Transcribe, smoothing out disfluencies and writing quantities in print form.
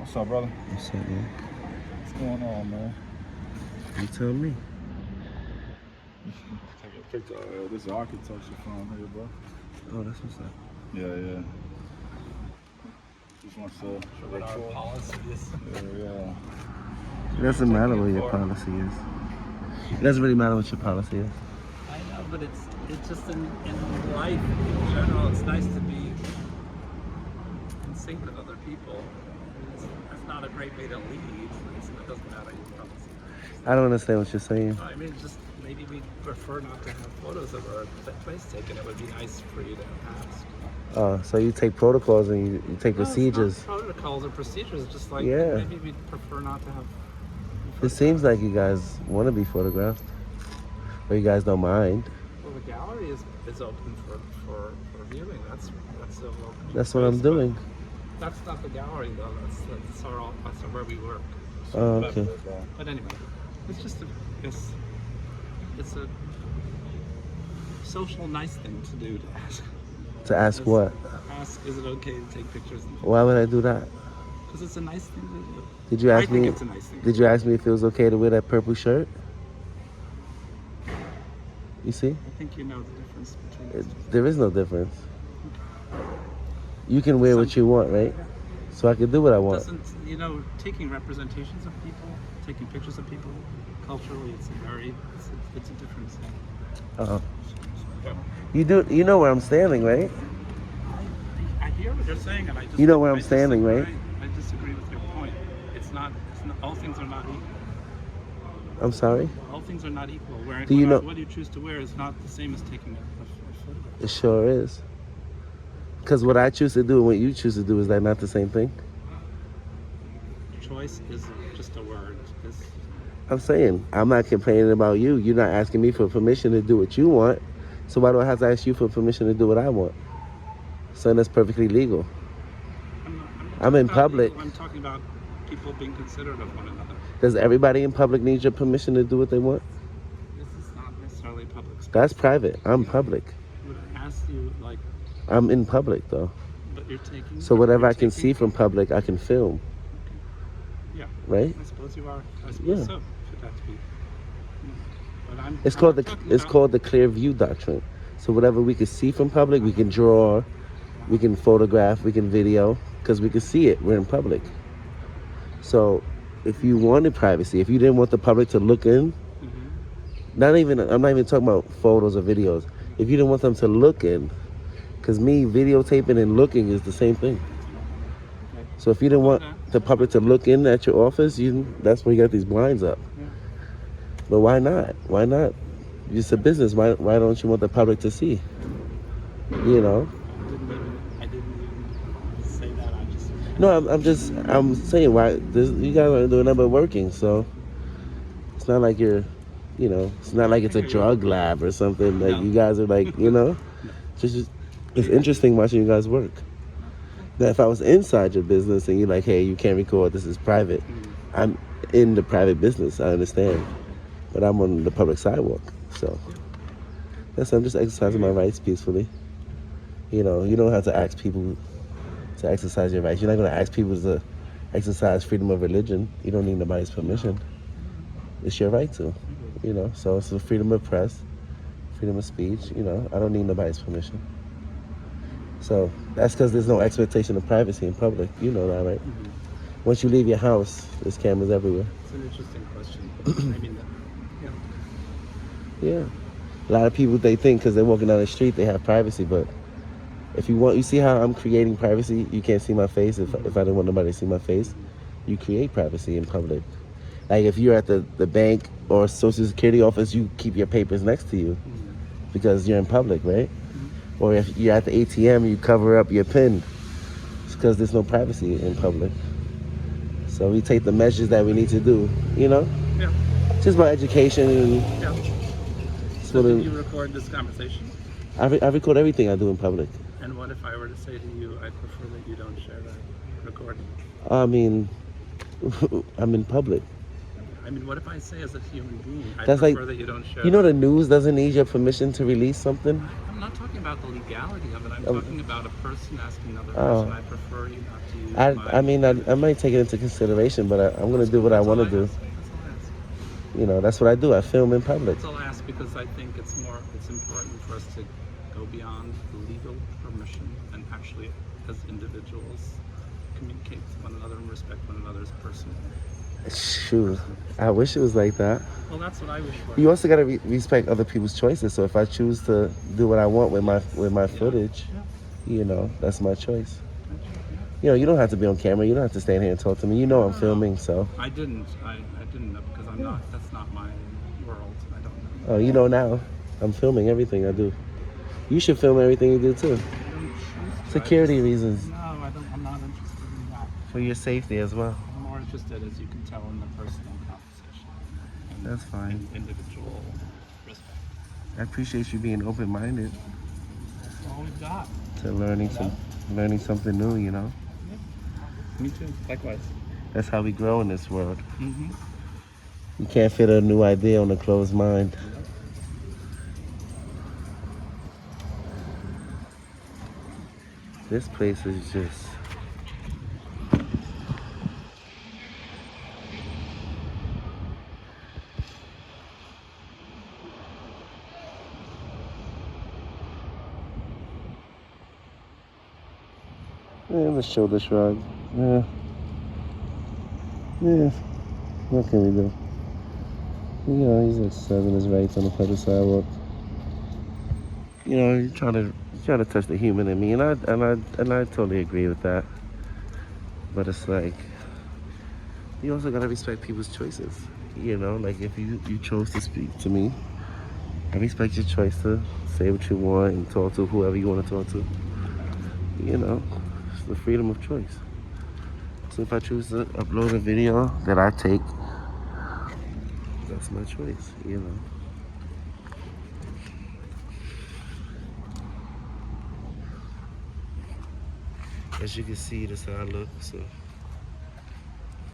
What's up, brother? What's up, man? What's going on, man? You tell me. Take a picture. This is architecture firm here, bro. Oh, that's what's up. Yeah. Just wants to show What our policy is. Yeah. It doesn't matter what your policy is. It doesn't really matter what your policy is. I know, but it's just in life in general. It's nice to be in sync with other people. That's not a great way to lead. It doesn't matter your policy. I don't understand what you're saying. I mean, just maybe we prefer not to have photos of our place taken. It would be nice for you to ask. So you take protocols and you take procedures. It's not protocols or procedures. Just like Yeah. maybe we prefer not to have. It seems like you guys want to be photographed, or you guys don't mind. Well, the gallery is open for viewing. That's a welcome. That's what I'm doing. That's not the gallery though. That's where we work. Oh, okay. But anyway, it's just it's a social nice thing to do to ask. To ask what? Ask, is it okay to take pictures? Why would I do that? Because it's a nice thing to do. Did you ask I think me? it's a nice thing. Did you ask me if it was okay to wear that purple shirt? You see? I think you know the difference between. There is no difference. You can wear what you want, right? So I can do what I want. Taking representations of people, taking pictures of people, culturally, it's a different thing. Uh-huh. You know where I'm standing, right? I hear what you're saying, and I just. You know where I'm standing, right? I disagree with your point. It's not. All things are not equal. I'm sorry? All things are not equal. What you choose to wear is not the same as taking a photograph. It sure is. Because what I choose to do and what you choose to do, is that not the same thing? Choice is just a word. I'm saying, I'm not complaining about you. You're not asking me for permission to do what you want. So why do I have to ask you for permission to do what I want? So that's perfectly legal. I'm in public. I'm talking about people being considerate of one another. Does everybody in public need your permission to do what they want? This is not necessarily public space. That's private. I'm public. Would I ask you, like... I'm in public, though. But you're taking... So whatever I can see from public, I can film. Okay. Yeah. Right? I suppose you are. I suppose so. Should that be... But It's called the clear view doctrine. So whatever we can see from public, we can draw, we can photograph, we can video, because we can see it. We're in public. So if you wanted privacy, if you didn't want the public to look in, I'm not even talking about photos or videos. If you didn't want them to look in, because me videotaping and looking is the same thing. Okay. So if you didn't want the public to look in at your office, that's where you got these blinds up. Yeah. But why not? Why not? It's a business. Why don't you want the public to see? You know? I didn't even say that. I just... No, I'm saying why you guys aren't doing nothing but working, so it's not like it's not like it's a drug lab or something. Like you guys are like, just it's interesting watching you guys work. Now, if I was inside your business and you're like, hey, you can't record, this is private. I'm in the private business, I understand. But I'm on the public sidewalk, so I'm just exercising my rights peacefully. You don't have to ask people to exercise your rights. You're not going to ask people to exercise freedom of religion. You don't need nobody's permission. It's your right to, So it's the freedom of press, freedom of speech. I don't need nobody's permission. So that's because there's no expectation of privacy in public. You know that, right? Once you leave your house, there's cameras everywhere. It's an interesting question. I mean, Yeah. A lot of people, they think because they're walking down the street, they have privacy. But if you see how I'm creating privacy? You can't see my face. If I didn't want nobody to see my face, you create privacy in public. Like if you're at the bank or Social Security office, you keep your papers next to you because you're in public, right? Or if you're at the ATM, you cover up your PIN. It's because there's no privacy in public. So we take the measures that we need to do, Yeah. Just about education and... Yeah. So did you record this conversation? I record everything I do in public. And what if I were to say to you, I prefer that you don't share that recording? I mean, I'm in public. I mean, what if I say as a human being, I That's prefer like, that you don't share the news doesn't need your permission to release something? I'm not talking about the legality of it. I'm Um, talking about a person asking another Oh. person, I prefer you not to use my I mean, I might take it into consideration, but I'm gonna do what I That's all want to do. ask. That's all I ask. You know, that's what I do. I film in public. That's all I ask because I think it's important for us to go beyond the legal permission and actually, as individuals, communicate with one another and respect one another's personal. Shoot, I wish it was like that. Well, that's what I wish for. You also gotta respect other people's choices. So if I choose to do what I want with my footage, Yeah. you know, that's my choice. You know, you don't have to be on camera. You don't have to stand here and talk to me. You know I'm filming, so. I didn't know because I'm not. That's not my world. I don't know. Oh, you know now. I'm filming everything I do. You should film everything you do too. I don't choose to. Security reasons. No, I don't. I'm not interested in that. For your safety as well. I'm more interested, as you can tell, in the personal conversation. And That's fine. Individual respect. I appreciate you being open-minded That's all we've got. to learning something new, you know. Me too. Likewise. That's how we grow in this world. Mm-hmm. You can't fit a new idea on a closed mind. This place is just... Yeah, the shoulder shrug. Yeah. Yeah. What can we do? You know, he's exercising his rights on the public sidewalk. You know, he's trying to touch the human in me, and I totally agree with that. But it's like, you also gotta respect people's choices. You know, like if you chose to speak to me, I respect your choice to say what you want and talk to whoever you want to talk to. You know, it's the freedom of choice. So if I choose to upload a video that I take, that's my choice, you know. As you can see, that's how I look, so.